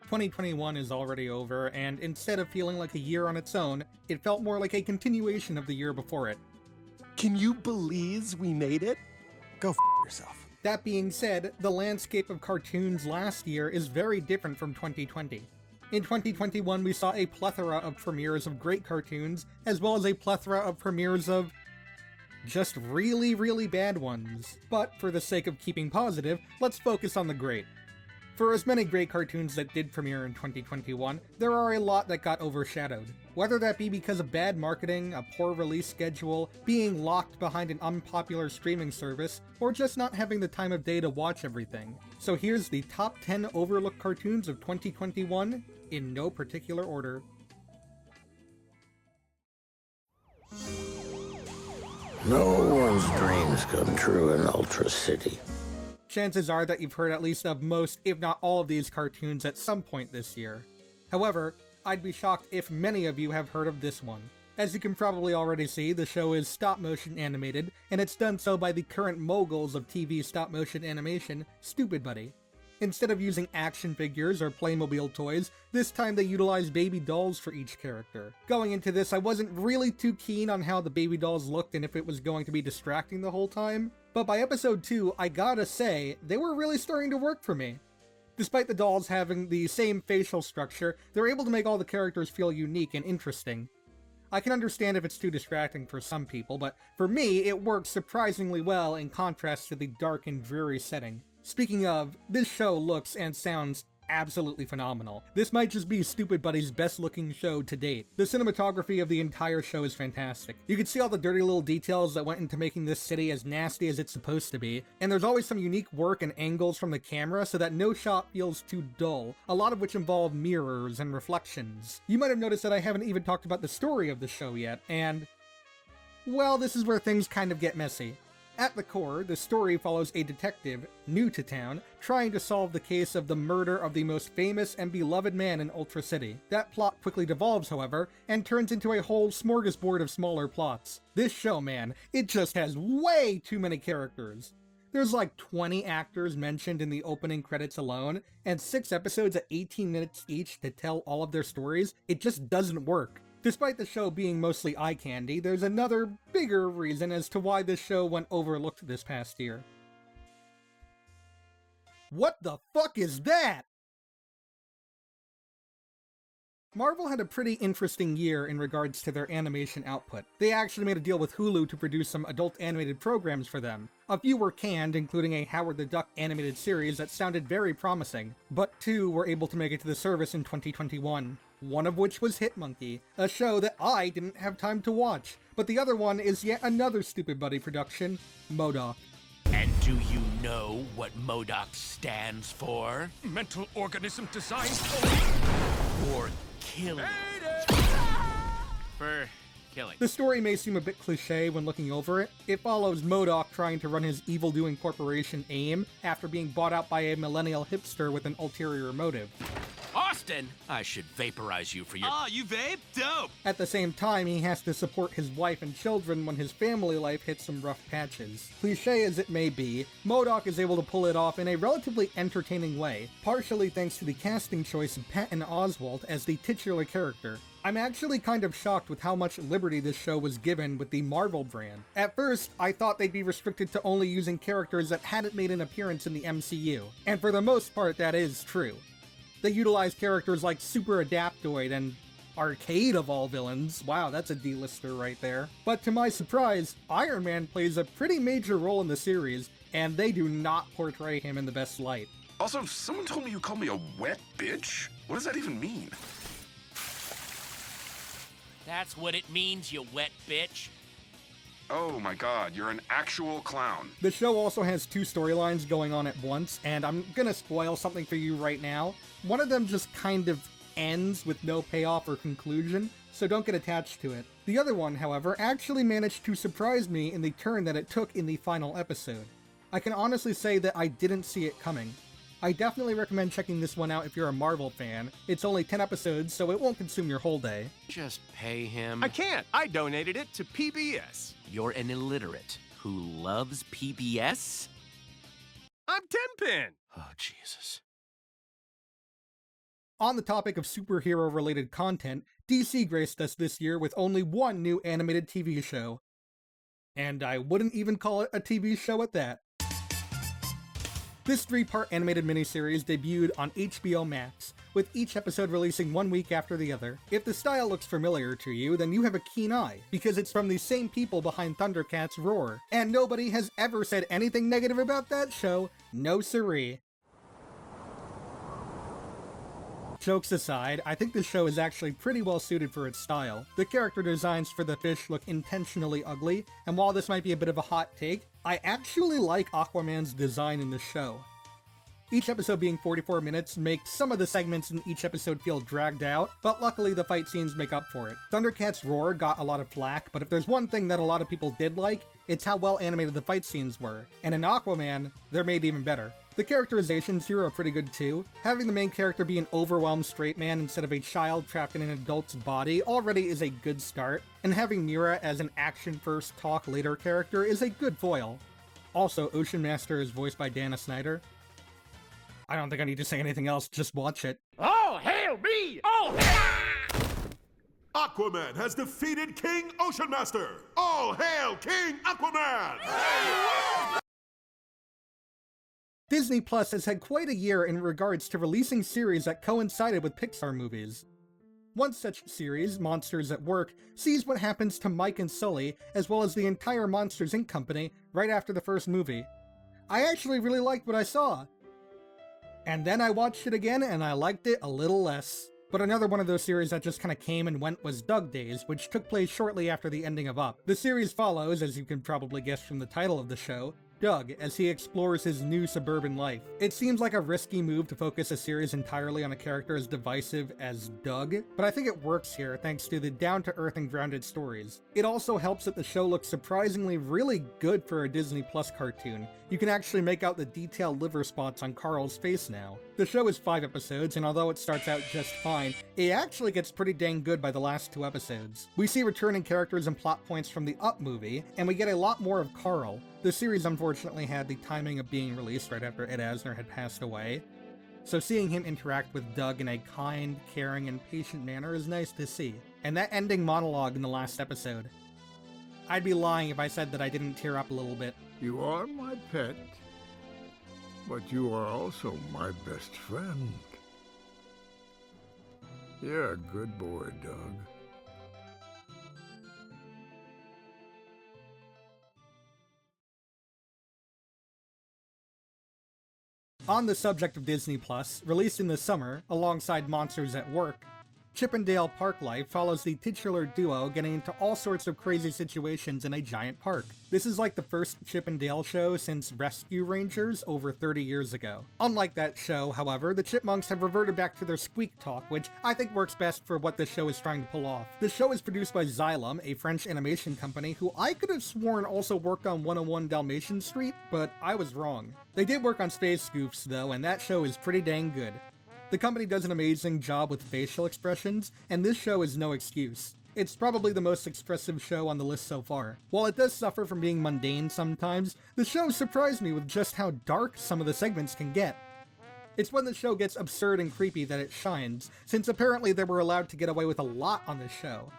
2021 is already over, and instead of feeling like a year on its own, it felt more like a continuation of the year before it. Can you believe we made it? Go yourself. That being said, the landscape of cartoons last year is very different from 2020. In 2021, we saw a plethora of premieres of great cartoons, as well as a plethora of premieres of just really, really bad ones. But for the sake of keeping positive, let's focus on the great. For as many great cartoons that did premiere in 2021, there are a lot that got overshadowed. Whether that be because of bad marketing, a poor release schedule, being locked behind an unpopular streaming service, or just not having the time of day to watch everything. So here's the top 10 overlooked cartoons of 2021, in no particular order. No one's dreams come true in Ultra City. Chances are that you've heard at least of most, if not all of these cartoons at some point this year. However, I'd be shocked if many of you have heard of this one. As you can probably already see, the show is stop-motion animated, and it's done so by the current moguls of TV stop-motion animation, Stupid Buddy. Instead of using action figures or Playmobil toys, this time they utilized baby dolls for each character. Going into this, I wasn't really too keen on how the baby dolls looked and if it was going to be distracting the whole time, but by episode 2, I gotta say, they were really starting to work for me. Despite the dolls having the same facial structure, they're able to make all the characters feel unique and interesting. I can understand if it's too distracting for some people, but for me, it works surprisingly well in contrast to the dark and dreary setting. Speaking of, this show looks and sounds absolutely phenomenal. This might just be Stupid Buddy's best looking show to date. The cinematography of the entire show is fantastic. You can see all the dirty little details that went into making this city as nasty as it's supposed to be, and there's always some unique work and angles from the camera so that no shot feels too dull, a lot of which involve mirrors and reflections. You might have noticed that I haven't even talked about the story of the show yet, and well, this is where things kind of get messy. At the core, the story follows a detective, new to town, trying to solve the case of the murder of the most famous and beloved man in Ultra City. That plot quickly devolves, however, and turns into a whole smorgasbord of smaller plots. This show, man, it just has way too many characters. There's like 20 actors mentioned in the opening credits alone, and 6 episodes at 18 minutes each to tell all of their stories. It just doesn't work. Despite the show being mostly eye candy, there's another bigger reason as to why this show went overlooked this past year. What the fuck is that? Marvel had a pretty interesting year in regards to their animation output. They actually made a deal with Hulu to produce some adult animated programs for them. A few were canned, including a Howard the Duck animated series that sounded very promising, but 2 were able to make it to the service in 2021. One of which was Hitmonkey, a show that I didn't have time to watch, but the other one is yet another Stupid Buddy production, MODOK. And do you know what MODOK stands for? Mental organism designed For killing. For killing. The story may seem a bit cliche when looking over it. It follows MODOK trying to run his evil-doing corporation AIM after being bought out by a millennial hipster with an ulterior motive. Austin, I should vaporize you for your— Oh, you vape? Dope! At the same time, he has to support his wife and children when his family life hits some rough patches. Cliche as it may be, MODOK is able to pull it off in a relatively entertaining way, partially thanks to the casting choice of Patton Oswalt as the titular character. I'm actually kind of shocked with how much liberty this show was given with the Marvel brand. At first, I thought they'd be restricted to only using characters that hadn't made an appearance in the MCU, and for the most part that is true. They utilize characters like Super Adaptoid and Arcade of all villains. Wow, that's a D-lister right there. But to my surprise, Iron Man plays a pretty major role in the series, and they do not portray him in the best light. Also, someone told me you called me a wet bitch? What does that even mean? That's what it means, you wet bitch. Oh my god, you're an actual clown. The show also has 2 storylines going on at once, and I'm gonna spoil something for you right now. One of them just kind of ends with no payoff or conclusion, so don't get attached to it. The other one, however, actually managed to surprise me in the turn that it took in the final episode. I can honestly say that I didn't see it coming. I definitely recommend checking this one out if you're a Marvel fan. It's only 10 episodes, so it won't consume your whole day. Just pay him. I can't. I donated it to PBS. You're an illiterate who loves PBS? I'm Tenpin. Oh, Jesus. On the topic of superhero-related content, DC graced us this year with only one new animated TV show. And I wouldn't even call it a TV show at that. This 3-part animated miniseries debuted on HBO Max, with each episode releasing 1 week after the other. If the style looks familiar to you, then you have a keen eye, because it's from the same people behind Thundercats' Roar, and nobody has ever said anything negative about that show, no siree. Jokes aside, I think this show is actually pretty well suited for its style. The character designs for the fish look intentionally ugly, and while this might be a bit of a hot take, I actually like Aquaman's design in the show. Each episode being 44 minutes makes some of the segments in each episode feel dragged out, but luckily the fight scenes make up for it. Thundercats' Roar got a lot of flack, but if there's one thing that a lot of people did like, it's how well animated the fight scenes were, and in Aquaman, they're made even better. The characterizations here are pretty good too. Having the main character be an overwhelmed straight man instead of a child trapped in an adult's body already is a good start, and having Mira as an action-first, talk-later character is a good foil. Also, Ocean Master is voiced by Dana Snyder. I don't think I need to say anything else, just watch it. Oh, hail me! Oh, hail! Aquaman has defeated King Ocean Master! All hail King Aquaman! Disney Plus has had quite a year in regards to releasing series that coincided with Pixar movies. One such series, Monsters at Work, sees what happens to Mike and Sully, as well as the entire Monsters, Inc. company, right after the first movie. I actually really liked what I saw. And then I watched it again and I liked it a little less. But another one of those series that just kinda came and went was Doug Days, which took place shortly after the ending of Up. The series follows, as you can probably guess from the title of the show, Doug as he explores his new suburban life. It seems like a risky move to focus a series entirely on a character as divisive as Doug, but I think it works here thanks to the down-to-earth and grounded stories. It also helps that the show looks surprisingly really good for a Disney Plus cartoon. You can actually make out the detailed liver spots on Carl's face now. The show is 5 episodes, and although it starts out just fine, it actually gets pretty dang good by the last 2 episodes. We see returning characters and plot points from the Up movie, and we get a lot more of Carl. The series unfortunately had the timing of being released right after Ed Asner had passed away, so seeing him interact with Doug in a kind, caring, and patient manner is nice to see. And that ending monologue in the last episode. I'd be lying if I said that I didn't tear up a little bit. You are my pet, but you are also my best friend. You're a good boy, Doug. On the subject of Disney Plus, released in the summer, alongside Monsters at Work, Chippendale Park Life follows the titular duo getting into all sorts of crazy situations in a giant park. This is like the first Chippendale show since Rescue Rangers over 30 years ago. Unlike that show, however, the Chipmunks have reverted back to their squeak talk, which I think works best for what the show is trying to pull off. The show is produced by Xylem, a French animation company who I could have sworn also worked on 101 Dalmatian Street, but I was wrong. They did work on Space Goofs though, and that show is pretty dang good. The company does an amazing job with facial expressions, and this show is no excuse. It's probably the most expressive show on the list so far. While it does suffer from being mundane sometimes, the show surprised me with just how dark some of the segments can get. It's when the show gets absurd and creepy that it shines, since apparently they were allowed to get away with a lot on this show.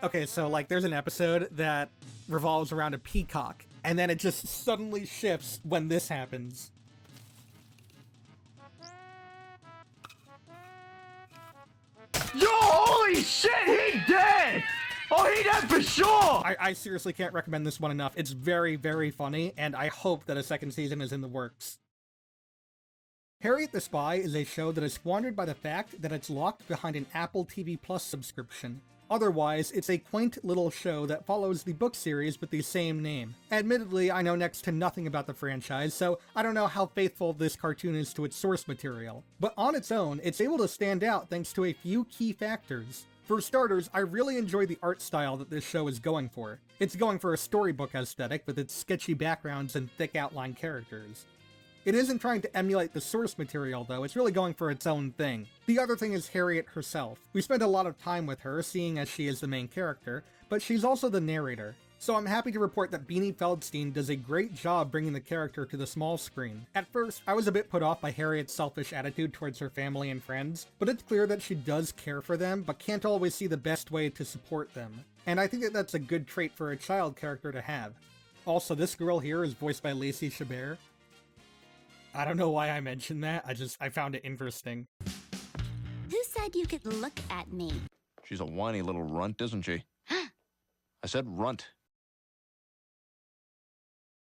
Okay, so like there's an episode that revolves around a peacock, and then it just suddenly shifts when this happens. Yo, holy shit, he dead! Oh, he dead for sure! I seriously can't recommend this one enough. It's very, very funny, and I hope that a second season is in the works. Harriet the Spy is a show that is squandered by the fact that it's locked behind an Apple TV Plus subscription. Otherwise, it's a quaint little show that follows the book series with the same name. Admittedly, I know next to nothing about the franchise, so I don't know how faithful this cartoon is to its source material. But on its own, it's able to stand out thanks to a few key factors. For starters, I really enjoy the art style that this show is going for. It's going for a storybook aesthetic with its sketchy backgrounds and thick outline characters. It isn't trying to emulate the source material though, it's really going for its own thing. The other thing is Harriet herself. We spent a lot of time with her, seeing as she is the main character, but she's also the narrator. So I'm happy to report that Beanie Feldstein does a great job bringing the character to the small screen. At first, I was a bit put off by Harriet's selfish attitude towards her family and friends, but it's clear that she does care for them, but can't always see the best way to support them. And I think that that's a good trait for a child character to have. Also, this girl here is voiced by Lacey Chabert. I don't know why I mentioned that, I found it interesting. Who said you could look at me? She's a whiny little runt, isn't she? I said runt.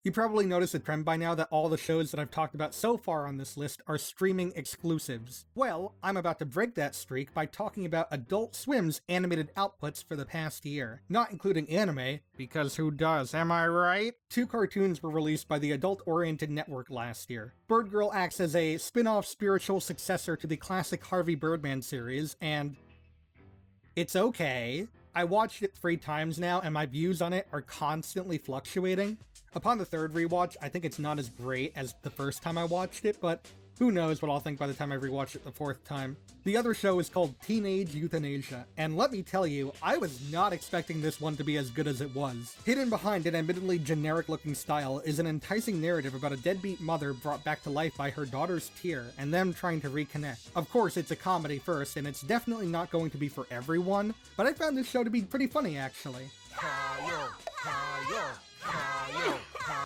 You probably noticed a trend by now that all the shows that I've talked about so far on this list are streaming exclusives. Well, I'm about to break that streak by talking about Adult Swim's animated outputs for the past year. Not including anime, because who does, am I right? 2 cartoons were released by the adult-oriented network last year. Bird Girl acts as a spin-off spiritual successor to the classic Harvey Birdman series, and it's okay. I watched it 3 times now, and my views on it are constantly fluctuating. Upon the 3rd rewatch, I think it's not as great as the first time I watched it, but who knows what I'll think by the time I rewatch it the 4th time. The other show is called Teenage Euthanasia, and let me tell you, I was not expecting this one to be as good as it was. Hidden behind an admittedly generic-looking style is an enticing narrative about a deadbeat mother brought back to life by her daughter's tear, and them trying to reconnect. Of course, it's a comedy first, and it's definitely not going to be for everyone, but I found this show to be pretty funny, actually.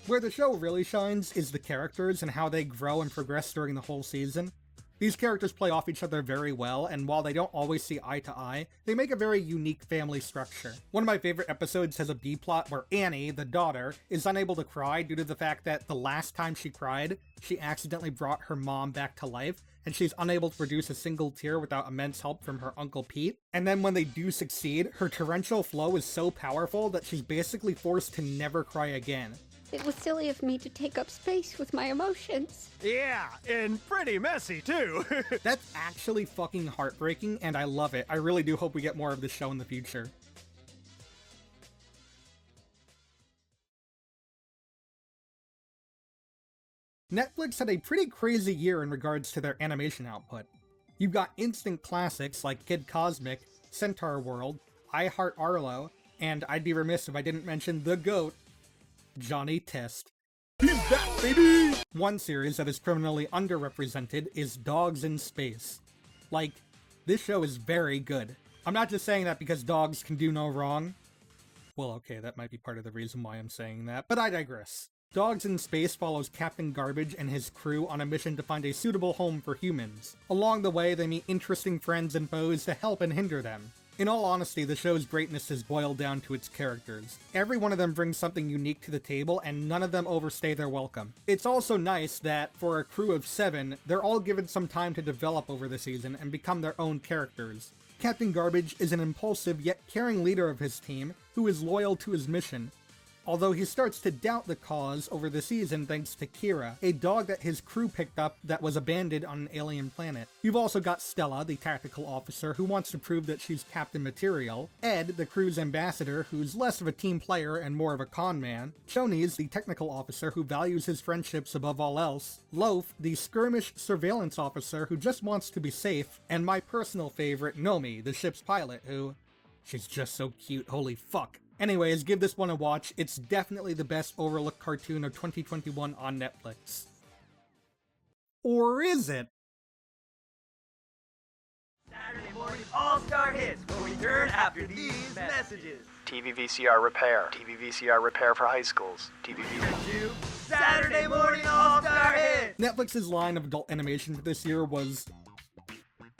Where the show really shines is the characters and how they grow and progress during the whole season. These characters play off each other very well, and while they don't always see eye to eye, they make a very unique family structure. One of my favorite episodes has a B-plot where Annie, the daughter, is unable to cry due to the fact that the last time she cried, she accidentally brought her mom back to life, and she's unable to produce a single tear without immense help from her Uncle Pete. And then when they do succeed, her torrential flow is so powerful that she's basically forced to never cry again. It was silly of me to take up space with my emotions. Yeah, and pretty messy, too. That's actually fucking heartbreaking, and I love it. I really do hope we get more of this show in the future. Netflix had a pretty crazy year in regards to their animation output. You've got instant classics like Kid Cosmic, Centaur World, I Heart Arlo, and I'd be remiss if I didn't mention the GOAT, Johnny Test. He's back, baby! One series that is criminally underrepresented is Dogs in Space. Like, this show is very good. I'm not just saying that because dogs can do no wrong. Well, okay, that might be part of the reason why I'm saying that, but I digress. Dogs in Space follows Captain Garbage and his crew on a mission to find a suitable home for humans. Along the way, they meet interesting friends and foes to help and hinder them. In all honesty, the show's greatness is boiled down to its characters. Every one of them brings something unique to the table, and none of them overstay their welcome. It's also nice that, for a crew of 7, they're all given some time to develop over the season and become their own characters. Captain Garbage is an impulsive yet caring leader of his team, who is loyal to his mission. Although he starts to doubt the cause over the season thanks to Kira, a dog that his crew picked up that was abandoned on an alien planet. You've also got Stella, the tactical officer, who wants to prove that she's Captain Material, Ed, the crew's ambassador, who's less of a team player and more of a con man, Shoney's the technical officer who values his friendships above all else, Loaf, the skirmish surveillance officer who just wants to be safe, and my personal favorite, Nomi, the ship's pilot, who... she's just so cute, holy fuck. Anyways, give this one a watch. It's definitely the best overlooked cartoon of 2021 on Netflix. Or is it? Saturday morning all-star hits will return after these messages. TV VCR repair. TV VCR repair for high schools. TV VCR. Saturday morning all-star hits! Netflix's line of adult animation for this year was...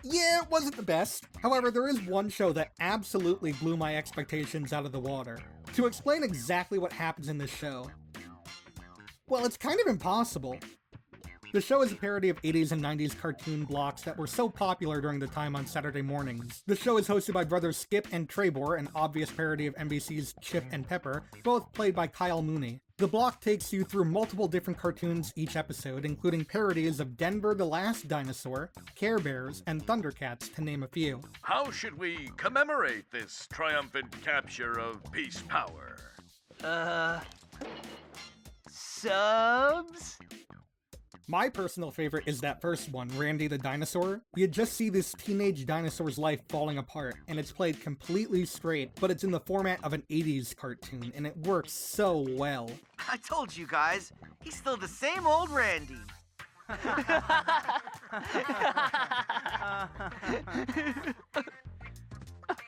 yeah, it wasn't the best. However, there is one show that absolutely blew my expectations out of the water. To explain exactly what happens in this show, well, it's kind of impossible. The show is a parody of 80s and 90s cartoon blocks that were so popular during the time on Saturday mornings. The show is hosted by brothers Skip and Trebor, an obvious parody of NBC's Chip and Pepper, both played by Kyle Mooney. The block takes you through multiple different cartoons each episode, including parodies of Denver the Last Dinosaur, Care Bears, and Thundercats, to name a few. How should we commemorate this triumphant capture of peace power? Subs? My personal favorite is that first one, Randy the Dinosaur. You just see this teenage dinosaur's life falling apart, and it's played completely straight, but it's in the format of an 80s cartoon, and it works so well. I told you guys, he's still the same old Randy.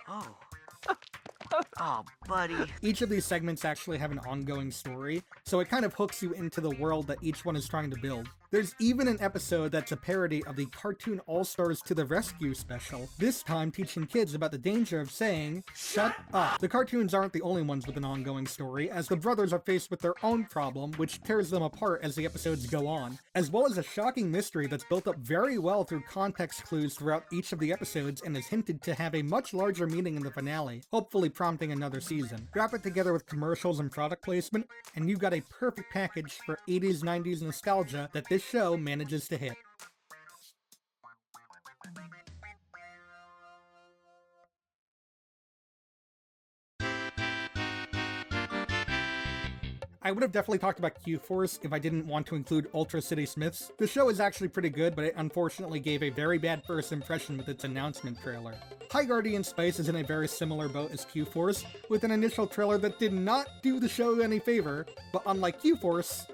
Oh. Oh, buddy. Each of these segments actually have an ongoing story, so it kind of hooks you into the world that each one is trying to build. There's even an episode that's a parody of the Cartoon All-Stars to the Rescue special, this time teaching kids about the danger of saying, "Shut up." The cartoons aren't the only ones with an ongoing story, as the brothers are faced with their own problem, which tears them apart as the episodes go on, as well as a shocking mystery that's built up very well through context clues throughout each of the episodes and is hinted to have a much larger meaning in the finale, hopefully prompting another season. Wrap it together with commercials and product placement, and you've got a perfect package for 80s, 90s nostalgia that this show manages to hit. I would have definitely talked about Q-Force if I didn't want to include Ultra City Smiths. The show is actually pretty good, but it unfortunately gave a very bad first impression with its announcement trailer. High Guardian Spice is in a very similar boat as Q-Force, with an initial trailer that did not do the show any favor, but unlike Q-Force,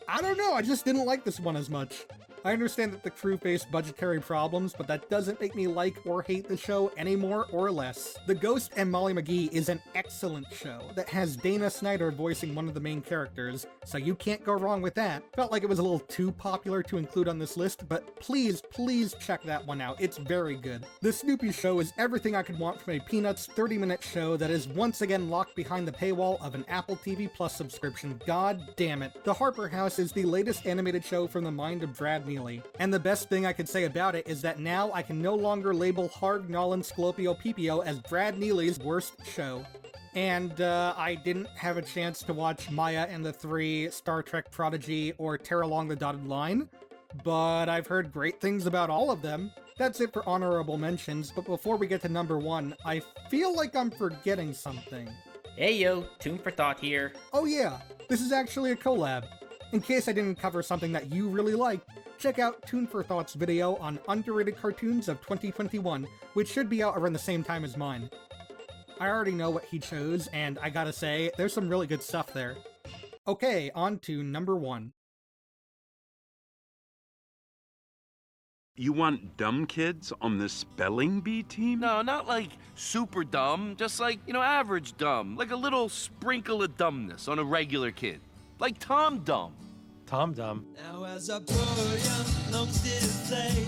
I don't know, I just didn't like this one as much. I understand that the crew faced budgetary problems, but that doesn't make me like or hate the show any more or less. The Ghost and Molly McGee is an excellent show that has Dana Snyder voicing one of the main characters, so you can't go wrong with that. Felt like it was a little too popular to include on this list, but please check that one out. It's very good. The Snoopy Show is everything I could want from a Peanuts 30-minute show that is once again locked behind the paywall of an Apple TV Plus subscription. God damn it. The Harper House is the latest animated show from the mind of Brad Neely. And the best thing I could say about it is that now I can no longer label Hard Nolan Sclopio Pipio as Brad Neely's worst show. And I didn't have a chance to watch Maya and the Three, Star Trek Prodigy, or Tear Along the Dotted Line, but I've heard great things about all of them. That's it for honorable mentions, but before we get to number one, I feel like I'm forgetting something. Hey yo, Tune for Thought here. Oh yeah, this is actually a collab. In case I didn't cover something that you really liked, check out Tune for Thought's video on underrated cartoons of 2021, which should be out around the same time as mine. I already know what he chose, and I gotta say, there's some really good stuff there. Okay, on to number one. You want dumb kids on the spelling bee team? No, not like super dumb, just like, average dumb. Like a little sprinkle of dumbness on a regular kid. Like Tom Dumb. Tom Dumb. Now as a young notes display.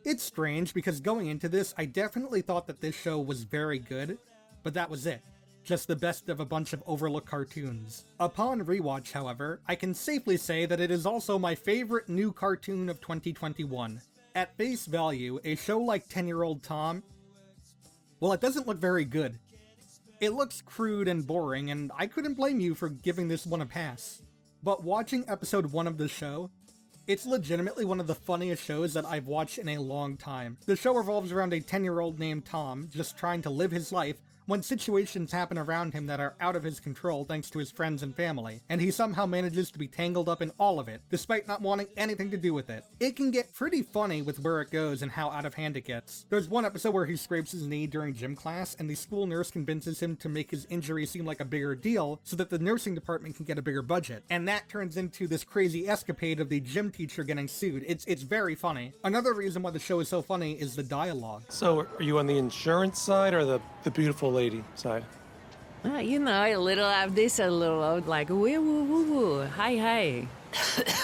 It's strange because going into this, I definitely thought that this show was very good, but that was it. Just the best of a bunch of overlooked cartoons. Upon rewatch, however, I can safely say that it is also my favorite new cartoon of 2021. At face value, a show like 10-Year-Old Tom, well, it doesn't look very good. It looks crude and boring, and I couldn't blame you for giving this one a pass. But watching episode 1 of the show, it's legitimately one of the funniest shows that I've watched in a long time. The show revolves around a 10-year-old named Tom, just trying to live his life, when situations happen around him that are out of his control thanks to his friends and family, and he somehow manages to be tangled up in all of it, despite not wanting anything to do with it. It can get pretty funny with where it goes and how out of hand it gets. There's one episode where he scrapes his knee during gym class, and the school nurse convinces him to make his injury seem like a bigger deal so that the nursing department can get a bigger budget, and that turns into this crazy escapade of the gym teacher getting sued. It's very funny. Another reason why the show is so funny is the dialogue. So, are you on the insurance side or the beautiful lady side? A little of this, a little of like woo woo woo woo, hi.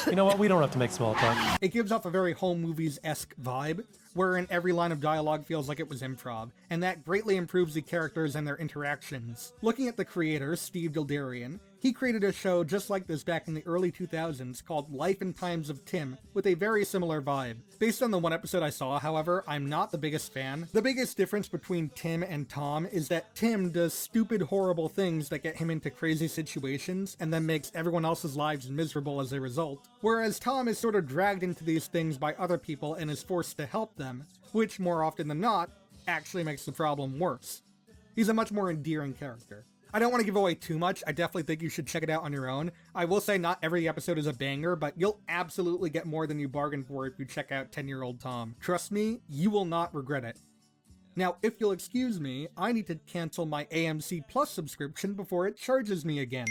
You know what? We don't have to make small talk. It gives off a very home movies-esque vibe, wherein every line of dialogue feels like it was improv, and that greatly improves the characters and their interactions. Looking at the creator, Steve Dildarian, he created a show just like this back in the early 2000s called Life and Times of Tim, with a very similar vibe. Based on the one episode I saw, however, I'm not the biggest fan. The biggest difference between Tim and Tom is that Tim does stupid, horrible things that get him into crazy situations, and then makes everyone else's lives miserable as a result. Whereas Tom is sort of dragged into these things by other people and is forced to help them, which, more often than not, actually makes the problem worse. He's a much more endearing character. I don't want to give away too much. I definitely think you should check it out on your own. I will say not every episode is a banger, but you'll absolutely get more than you bargained for if you check out 10-Year-Old Tom. Trust me, you will not regret it. Now, if you'll excuse me, I need to cancel my AMC Plus subscription before it charges me again.